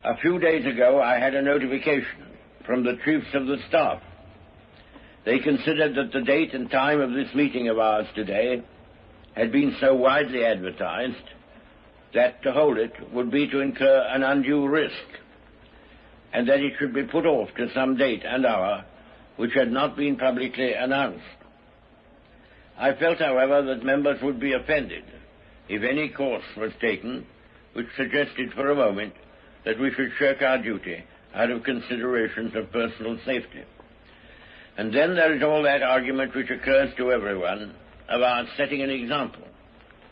A few days ago, I had a notification from the chiefs of the staff. They considered that the date and time of this meeting of ours today had been so widely advertised that to hold it would be to incur an undue risk, and that it should be put off to some date and hour which had not been publicly announced. I felt, however, that members would be offended if any course was taken which suggested for a moment that we should shirk our duty out of considerations of personal safety. And then there is all that argument which occurs to everyone of our setting an example,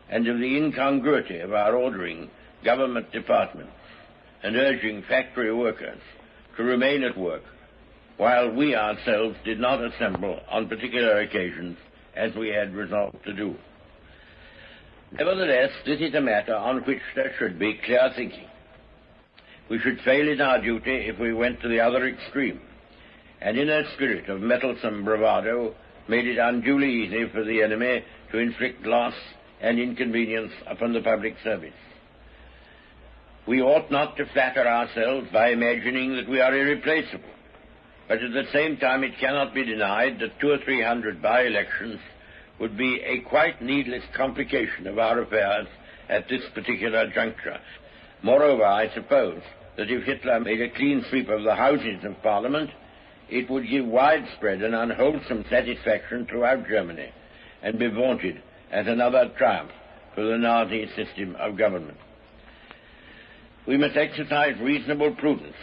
and of the incongruity of our ordering government departments and urging factory workers to remain at work while we ourselves did not assemble on particular occasions as we had resolved to do. Nevertheless, this is a matter on which there should be clear thinking. We should fail in our duty if we went to the other extreme, and in a spirit of meddlesome bravado made it unduly easy for the enemy to inflict loss and inconvenience upon the public service. We ought not to flatter ourselves by imagining that we are irreplaceable, but at the same time it cannot be denied that 200 or 300 by-elections would be a quite needless complication of our affairs at this particular juncture. Moreover, I suppose that if Hitler made a clean sweep of the Houses of Parliament, it would give widespread and unwholesome satisfaction throughout Germany and be vaunted as another triumph for the Nazi system of government. We must exercise reasonable prudence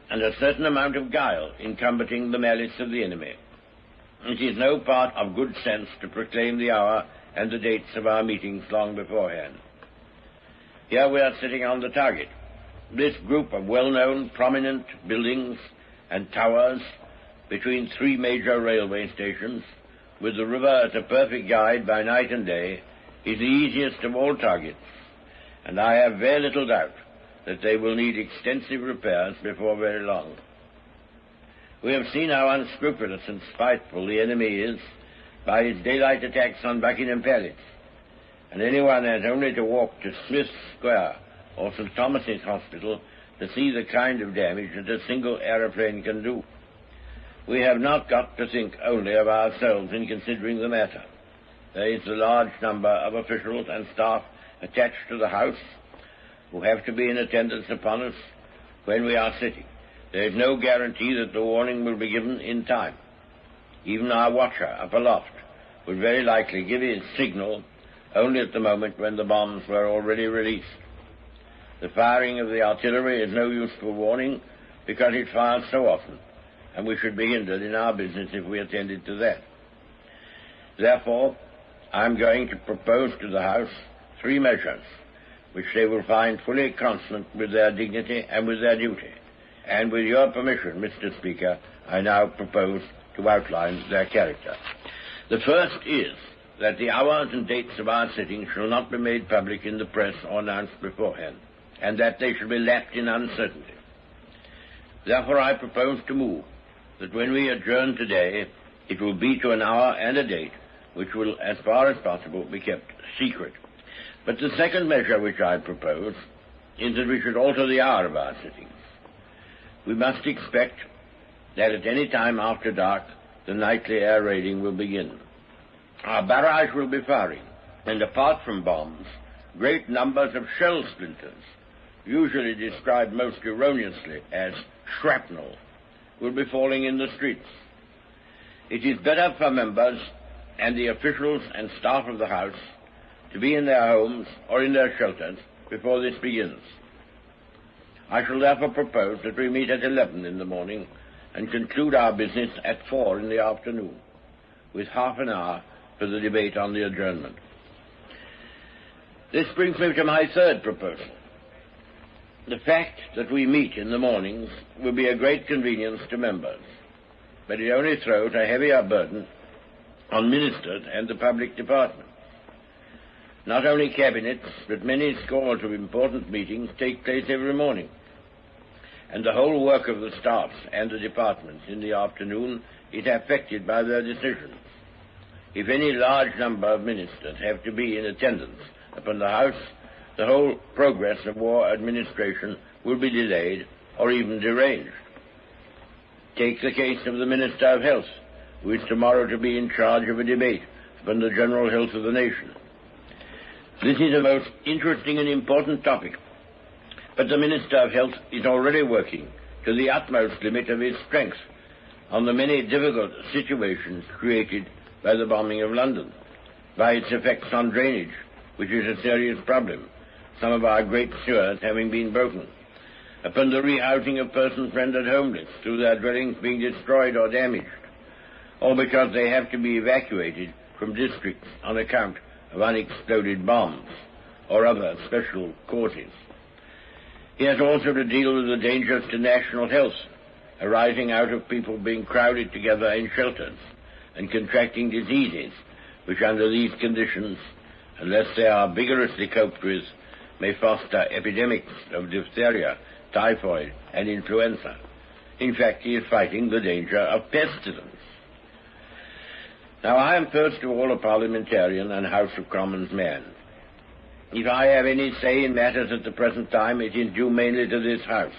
and a certain amount of guile in combating the malice of the enemy. It is no part of good sense to proclaim the hour and the dates of our meetings long beforehand. Here we are sitting on the target. This group of well-known, prominent buildings and towers between three major railway stations, with the river as a perfect guide by night and day, is the easiest of all targets, and I have very little doubt that they will need extensive repairs before very long. We have seen how unscrupulous and spiteful the enemy is by his daylight attacks on Buckingham Palace, and anyone has only to walk to Smith's Square or St. Thomas's Hospital to see the kind of damage that a single aeroplane can do. We have not got to think only of ourselves in considering the matter. There is a large number of officials and staff attached to the House who have to be in attendance upon us when we are sitting. There is no guarantee that the warning will be given in time. Even our watcher up aloft would very likely give his signal only at the moment when the bombs were already released. The firing of the artillery is no useful warning because it fires so often, and we should be hindered in our business if we attended to that. Therefore, I am going to propose to the House 3 measures which they will find fully consonant with their dignity and with their duty. And with your permission, Mr. Speaker, I now propose to outline their character. The first is that the hours and dates of our sitting shall not be made public in the press or announced beforehand, and that they shall be lapped in uncertainty. Therefore, I propose to move that when we adjourn today, it will be to an hour and a date which will, as far as possible, be kept secret. But the second measure which I propose is that we should alter the hour of our sittings. We must expect that at any time after dark, the nightly air raiding will begin. Our barrage will be firing, and apart from bombs, great numbers of shell splinters, usually described most erroneously as shrapnel, will be falling in the streets. It is better for members and the officials and staff of the House to be in their homes or in their shelters before this begins. I shall therefore propose that we meet at 11 in the morning and conclude our business at 4 in the afternoon, with half an hour for the debate on the adjournment. This brings me to my third proposal. The fact that we meet in the mornings will be a great convenience to members, but it only throws a heavier burden on ministers and the public departments. Not only cabinets, but many scores of important meetings take place every morning, and the whole work of the staffs and the departments in the afternoon is affected by their decisions. If any large number of ministers have to be in attendance upon the House, the whole progress of war administration will be delayed or even deranged. Take the case of the Minister of Health, who is tomorrow to be in charge of a debate upon the general health of the nation. This is a most interesting and important topic, but the Minister of Health is already working to the utmost limit of his strength on the many difficult situations created by the bombing of London, by its effects on drainage, which is a serious problem, some of our great sewers having been broken, upon the rehousing of persons rendered homeless through their dwellings being destroyed or damaged, or because they have to be evacuated from districts on account of unexploded bombs or other special causes. He has also to deal with the dangers to national health arising out of people being crowded together in shelters and contracting diseases which under these conditions, unless they are vigorously coped with, may foster epidemics of diphtheria, typhoid, and influenza. In fact, he is fighting the danger of pestilence. Now, I am first of all a parliamentarian and House of Commons man. If I have any say in matters at the present time, it is due mainly to this House,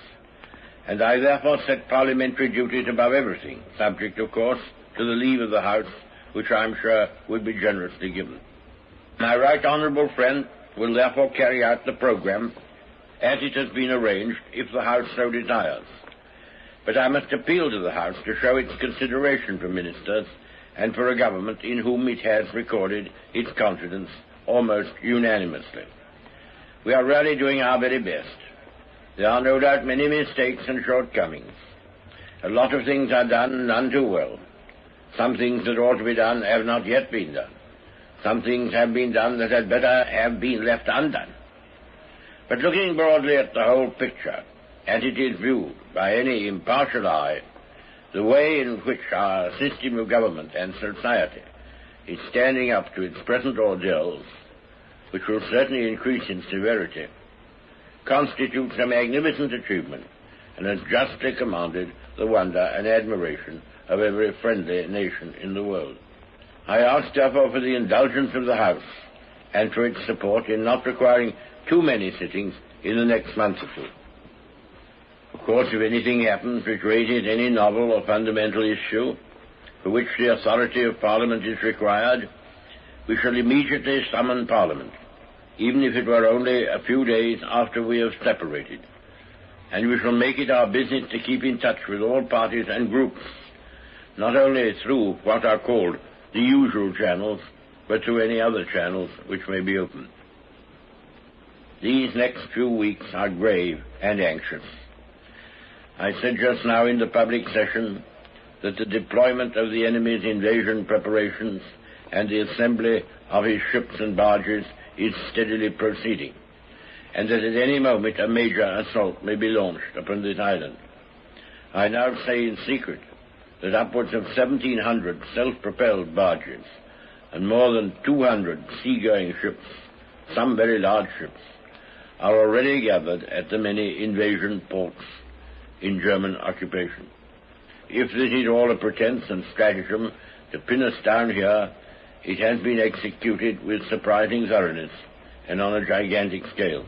and I therefore set parliamentary duties above everything, subject, of course, to the leave of the House, which I am sure would be generously given. My right honourable friend will therefore carry out the programme as it has been arranged, if the House so desires. But I must appeal to the House to show its consideration for ministers and for a government in whom it has recorded its confidence almost unanimously. We are really doing our very best. There are no doubt many mistakes and shortcomings. A lot of things are done, none too well. Some things that ought to be done have not yet been done. Some things have been done that had better have been left undone. But looking broadly at the whole picture, as it is viewed by any impartial eye, the way in which our system of government and society is standing up to its present ordeals, which will certainly increase in severity, constitutes a magnificent achievement and has justly commanded the wonder and admiration of every friendly nation in the world. I ask, therefore, for the indulgence of the House and for its support in not requiring too many sittings in the next month or two. Of course, if anything happens which raises any novel or fundamental issue for which the authority of Parliament is required, we shall immediately summon Parliament, even if it were only a few days after we have separated, and we shall make it our business to keep in touch with all parties and groups, not only through what are called the usual channels, but through any other channels which may be open. These next few weeks are grave and anxious. I said just now in the public session that the deployment of the enemy's invasion preparations and the assembly of his ships and barges is steadily proceeding, and that at any moment a major assault may be launched upon this island. I now say in secret that upwards of 1,700 self-propelled barges and more than 200 sea-going ships, some very large ships, are already gathered at the many invasion ports in German occupation. If this is all a pretense and stratagem to pin us down here, it has been executed with surprising thoroughness and on a gigantic scale.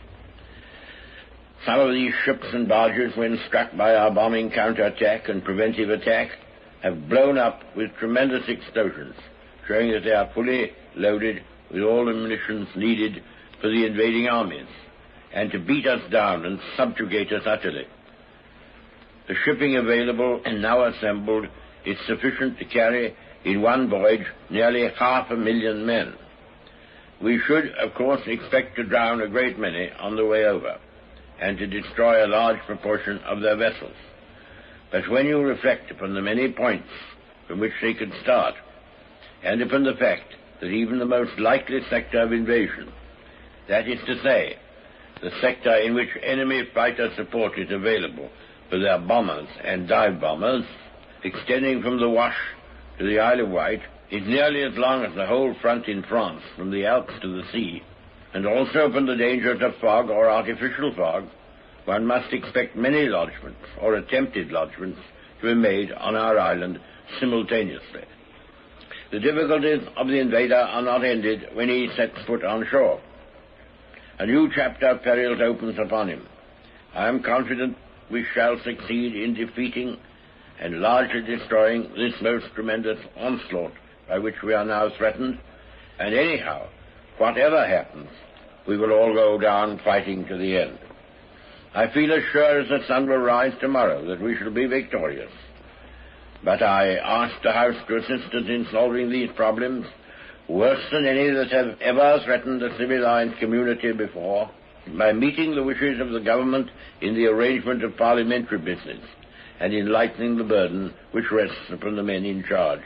Some of these ships and barges, when struck by our bombing counterattack and preventive attack, have blown up with tremendous explosions, showing that they are fully loaded with all the munitions needed for the invading armies, and to beat us down and subjugate us utterly. The shipping available and now assembled is sufficient to carry in one voyage nearly 500,000 men. We should, of course, expect to drown a great many on the way over, and to destroy a large proportion of their vessels. But when you reflect upon the many points from which they could start, and upon the fact that even the most likely sector of invasion, that is to say, the sector in which enemy fighter support is available for their bombers and dive bombers, extending from the Wash to the Isle of Wight, is nearly as long as the whole front in France from the Alps to the sea, and also upon the dangers of fog or artificial fog, one must expect many lodgements or attempted lodgements to be made on our island simultaneously. The difficulties of the invader are not ended when he sets foot on shore. A new chapter of perils opens upon him. I am confident we shall succeed in defeating and largely destroying this most tremendous onslaught by which we are now threatened, and anyhow, whatever happens, we will all go down fighting to the end. I feel as sure as the sun will rise tomorrow that we shall be victorious. But I ask the House to assist us in solving these problems, worse than any that have ever threatened a civilized community before, by meeting the wishes of the government in the arrangement of parliamentary business and in lightening the burden which rests upon the men in charge.